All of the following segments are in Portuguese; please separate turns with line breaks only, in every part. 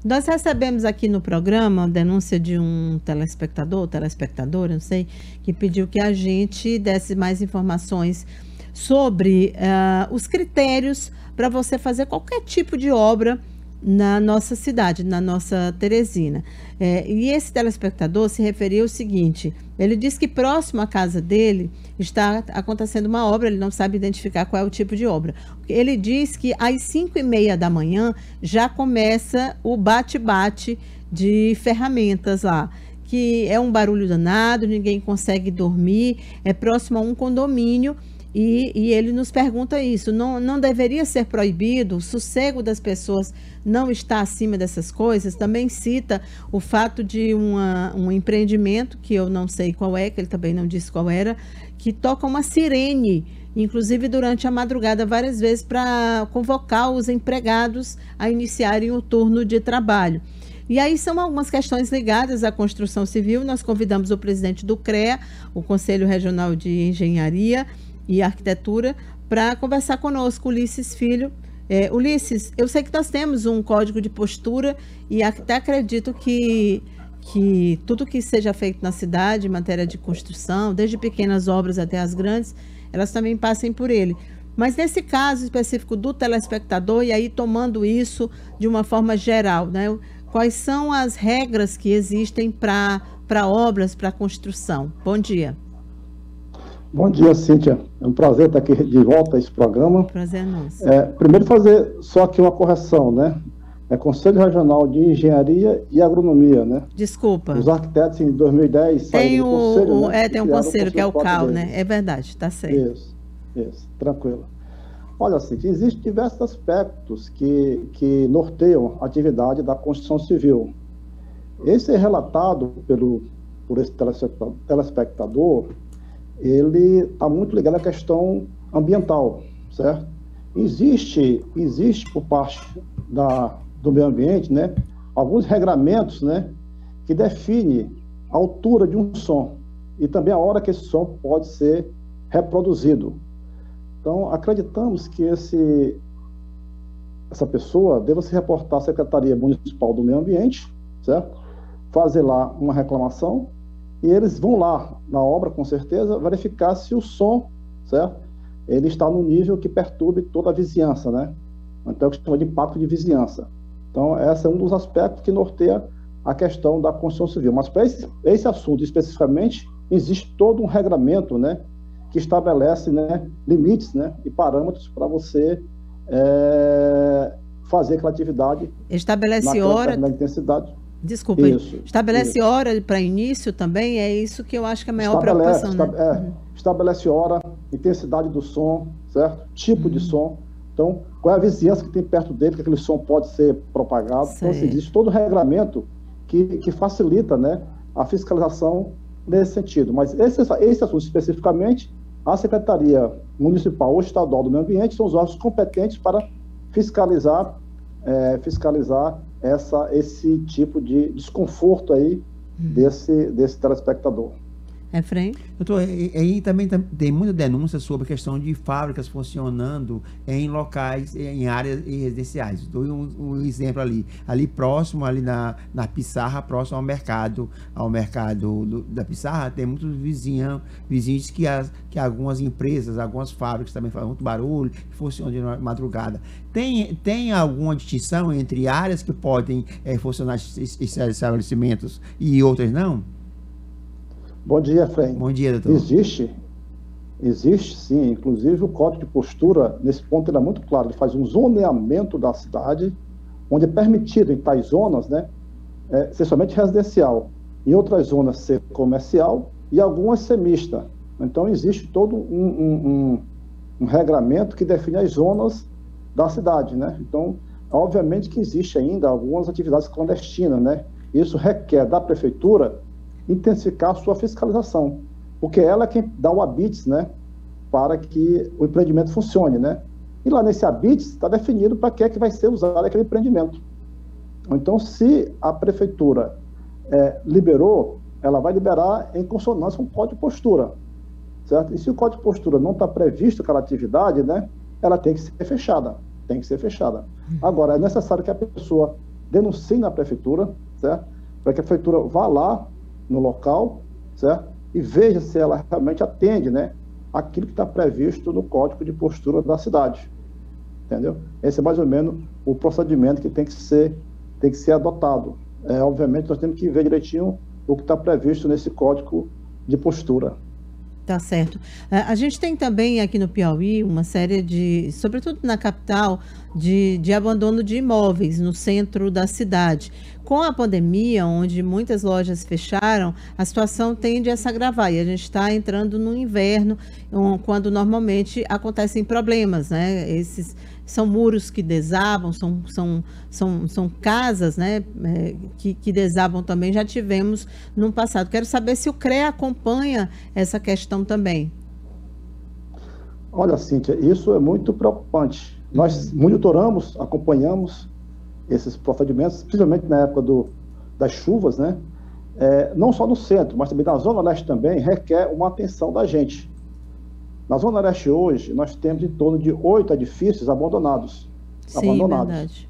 Nós recebemos aqui no programa a denúncia de um telespectador, telespectadora, não sei, que pediu que a gente desse mais informações sobre os critérios para você fazer qualquer tipo de obra na nossa cidade, na nossa Teresina. E esse telespectador se referiu ao seguinte: ele disse que próximo à casa dele está acontecendo uma obra, ele não sabe identificar qual é o tipo de obra. Ele diz que às 5h30 da manhã já começa o bate-bate de ferramentas lá, que é um barulho danado, ninguém consegue dormir, é próximo a um condomínio. E ele nos pergunta isso, não deveria ser proibido, o sossego das pessoas não está acima dessas coisas. Também cita o fato de um empreendimento, que eu não sei qual é, que ele também não disse qual era, que toca uma sirene, inclusive durante a madrugada, várias vezes, para convocar os empregados a iniciarem o turno de trabalho. E aí são algumas questões ligadas à construção civil. Nós convidamos o presidente do CREA, o Conselho Regional de Engenharia e Arquitetura, para conversar conosco, Ulisses Filho. Ulisses, eu sei que nós temos um código de postura e até acredito que tudo que seja feito na cidade, em matéria de construção, desde pequenas obras até as grandes, elas também passem por ele. Mas nesse caso específico do telespectador, e aí tomando isso de uma forma geral, né? Quais são as regras que existem para obras, para construção? Bom dia.
Bom dia, Cíntia. É um prazer estar aqui de volta a esse programa.
Prazer é nosso.
Primeiro fazer só aqui uma correção, né? É Conselho Regional de Engenharia e Agronomia, né?
Desculpa.
Os arquitetos em 2010 saíram do conselho, né?
Tem um conselho que é o CAL, né? É verdade, está certo.
Isso, tranquilo. Olha, Cíntia, existem diversos aspectos que norteiam a atividade da construção civil. Esse é relatado por esse telespectador, ele está muito ligado à questão ambiental, certo? Existe por parte do meio ambiente, né, alguns regramentos, né, que definem a altura de um som e também a hora que esse som pode ser reproduzido. Então, acreditamos que essa pessoa deva se reportar à Secretaria Municipal do Meio Ambiente, certo? Fazer lá uma reclamação, e eles vão lá na obra, com certeza, verificar se o som, certo? Ele está no nível que perturbe toda a vizinhança, né? Então, é o que chama de impacto de vizinhança. Então, esse é um dos aspectos que norteia a questão da construção civil. Mas para esse assunto especificamente, existe todo um regramento, né, que estabelece, né, limites, né, e parâmetros para você fazer aquela atividade.
Estabelece hora.
Na intensidade.
Desculpa, estabelece hora para início também? É isso que eu acho que é a maior preocupação, né?
Estabelece hora, intensidade do som, certo? Tipo de som. Então, qual é a vizinhança que tem perto dele, que aquele som pode ser propagado. Certo. Então, assim, existe todo o regramento que facilita, né, a fiscalização nesse sentido. Mas esse assunto especificamente, a Secretaria Municipal ou Estadual do Meio Ambiente são os órgãos competentes para fiscalizar esse tipo de desconforto aí desse telespectador.
Efraim?
Doutor, aí também tem muita denúncia sobre a questão de fábricas funcionando em locais, em áreas residenciais. Dou um exemplo ali próximo, ali na Pissarra, próximo ao mercado da Pissarra, tem muitos vizinhos que algumas empresas, algumas fábricas também fazem muito barulho, funcionam de madrugada. Tem alguma distinção entre áreas que podem funcionar esses estabelecimentos e outras não?
Bom dia, Efraim.
Bom dia, doutor.
Existe sim, inclusive o Código de Postura, nesse ponto ele é muito claro, ele faz um zoneamento da cidade, onde é permitido em tais zonas, né, ser somente residencial, em outras zonas ser comercial e algumas ser mista. Então existe todo um regramento que define as zonas da cidade, né? Então, obviamente que existe ainda algumas atividades clandestinas, né? Isso requer da prefeitura intensificar a sua fiscalização, porque ela é quem dá o habites, né, para que o empreendimento funcione, né? E lá nesse habites está definido para que é que vai ser usado aquele empreendimento. Então, se a prefeitura liberou, ela vai liberar em consonância com o Código de Postura, certo? E se o Código de Postura não está previsto aquela atividade, né, ela tem que ser fechada, Agora, é necessário que a pessoa denuncie na prefeitura, certo? Para que a prefeitura vá lá no local, certo? E veja se ela realmente atende, né, aquilo que está previsto no Código de Postura da cidade, entendeu? Esse é mais ou menos o procedimento que tem que ser adotado. Obviamente, nós temos que ver direitinho o que está previsto nesse Código de Postura.
Tá certo. A gente tem também aqui no Piauí uma série de, sobretudo na capital, de abandono de imóveis no centro da cidade. Com a pandemia, onde muitas lojas fecharam, a situação tende a se agravar e a gente está entrando no inverno, quando normalmente acontecem problemas, né? Esses são muros que desabam, são casas, né, que desabam também, já tivemos no passado. Quero saber se o CREA acompanha essa questão também.
Olha, Cíntia, isso é muito preocupante. Nós monitoramos, acompanhamos esses procedimentos, principalmente na época das chuvas, né? Não só no centro, mas também na Zona Leste também, requer uma atenção da gente. Na Zona Leste hoje, nós temos em torno de 8 edifícios abandonados.
Sim, verdade.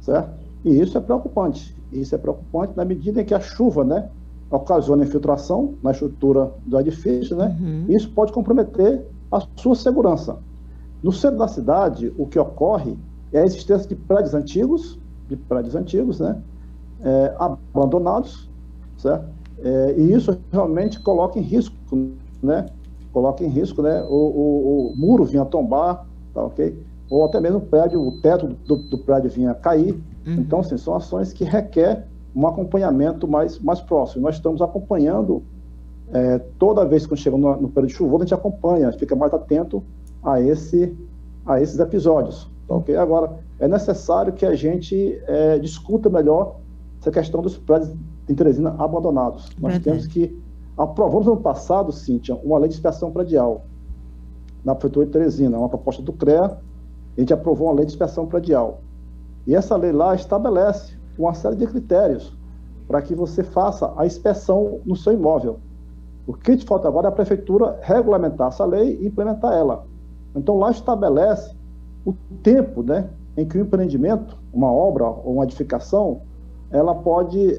Certo? E isso é preocupante. Isso é preocupante na medida em que a chuva, né, ocasiona infiltração na estrutura do edifício, né? E isso pode comprometer a sua segurança. No centro da cidade, o que ocorre é a existência de prédios antigos, né, abandonados, certo? E isso realmente coloca em risco, né? O muro vinha tombar, tá, ok? Ou até mesmo o teto do prédio vinha cair. Então, assim, são ações que requerem um acompanhamento mais próximo. Nós estamos acompanhando, toda vez que chega no período chuvoso, a gente acompanha, fica mais atento a esses episódios, tá, ok? Agora, é necessário que a gente discuta melhor essa questão dos prédios em Teresina abandonados. Nós temos que aprovamos no ano passado, Cíntia, uma lei de inspeção predial na Prefeitura de Teresina, uma proposta do CREA, a gente aprovou uma lei de inspeção predial. E essa lei lá estabelece uma série de critérios para que você faça a inspeção no seu imóvel. O que te falta agora é a Prefeitura regulamentar essa lei e implementar ela. Então lá estabelece o tempo, né, em que o empreendimento, uma obra ou uma edificação, ela pode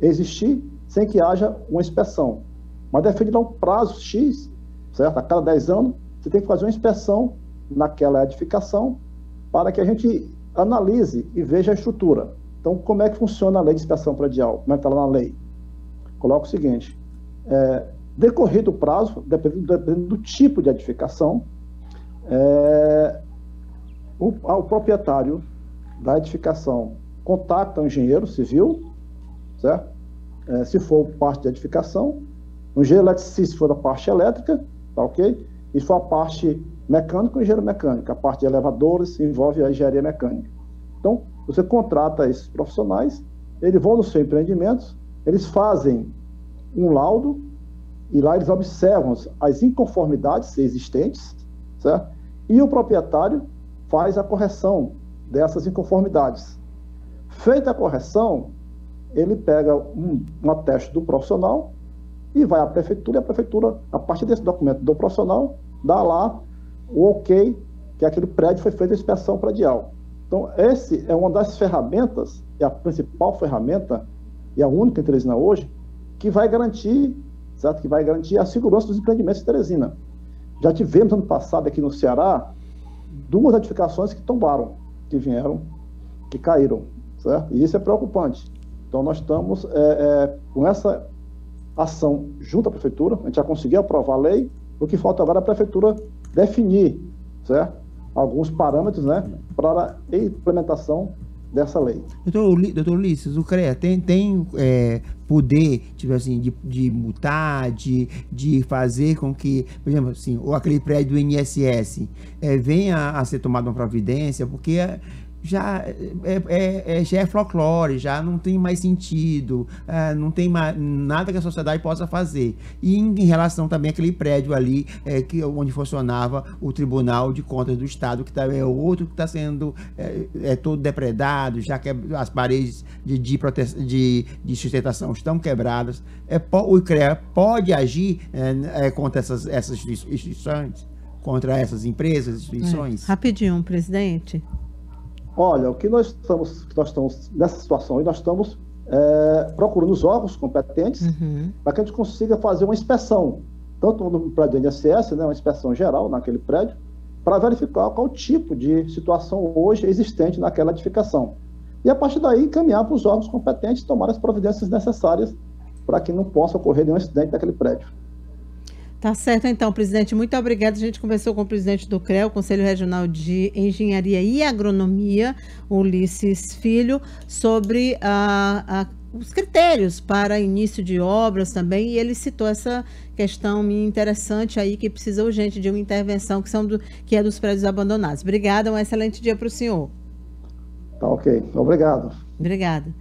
existir sem que haja uma inspeção. Mas define lá um prazo X, certo? A cada 10 anos, você tem que fazer uma inspeção naquela edificação para que a gente analise e veja a estrutura. Então, como é que funciona a lei de inspeção predial? Como é que está lá na lei? Coloca o seguinte, decorrido o prazo, dependendo do tipo de edificação, o proprietário da edificação contacta o engenheiro civil, certo? Se for parte de edificação, o engenheiro eletricista se for da parte elétrica, tá, ok? E se for a parte mecânica, o engenheiro mecânico. A parte de elevadores envolve a engenharia mecânica. Então, você contrata esses profissionais, eles vão no seu empreendimento, eles fazem um laudo e lá eles observam as inconformidades existentes, certo? E o proprietário faz a correção dessas inconformidades. Feita a correção, ele pega um ateste do profissional e vai à prefeitura, e a prefeitura, a partir desse documento do profissional, dá lá o ok, que aquele prédio foi feito a inspeção predial. Então, esse é uma das ferramentas, é a principal ferramenta, e a única em Teresina hoje, que vai garantir, certo? Que vai garantir a segurança dos empreendimentos de Teresina. Já tivemos, ano passado, aqui no Ceará, 2 edificações que tombaram, que caíram, certo? E isso é preocupante. Então, nós estamos com essa ação junto à Prefeitura, a gente já conseguiu aprovar a lei, o que falta agora é a Prefeitura definir, certo? Alguns parâmetros, né, para a implementação dessa lei.
Doutor Ulisses, o CREA tem poder, tipo assim, de multar, de fazer com que, por exemplo, assim, ou aquele prédio do INSS venha a ser tomada uma providência, porque já é folclore, já não tem mais sentido, não tem mais nada que a sociedade possa fazer. E em relação também àquele prédio ali, onde funcionava o Tribunal de Contas do Estado, que também é outro que está sendo todo depredado, já que as paredes de sustentação estão quebradas. O CREA pode agir contra essas instituições, contra essas empresas, instituições?
Rapidinho, presidente.
Olha, o que nós estamos nessa situação aí, nós estamos procurando os órgãos competentes para que a gente consiga fazer uma inspeção, tanto no prédio do INSS, né, uma inspeção geral naquele prédio, para verificar qual o tipo de situação hoje existente naquela edificação. E a partir daí, encaminhar para os órgãos competentes tomar as providências necessárias para que não possa ocorrer nenhum acidente naquele prédio.
Tá certo, então, presidente. Muito obrigada. A gente conversou com o presidente do CREA, o Conselho Regional de Engenharia e Agronomia, Ulisses Filho, sobre os critérios para início de obras também, e ele citou essa questão interessante aí, que precisa urgente de uma intervenção, que é dos prédios abandonados. Obrigada, um excelente dia para o senhor.
Tá ok. Obrigado.
Obrigada.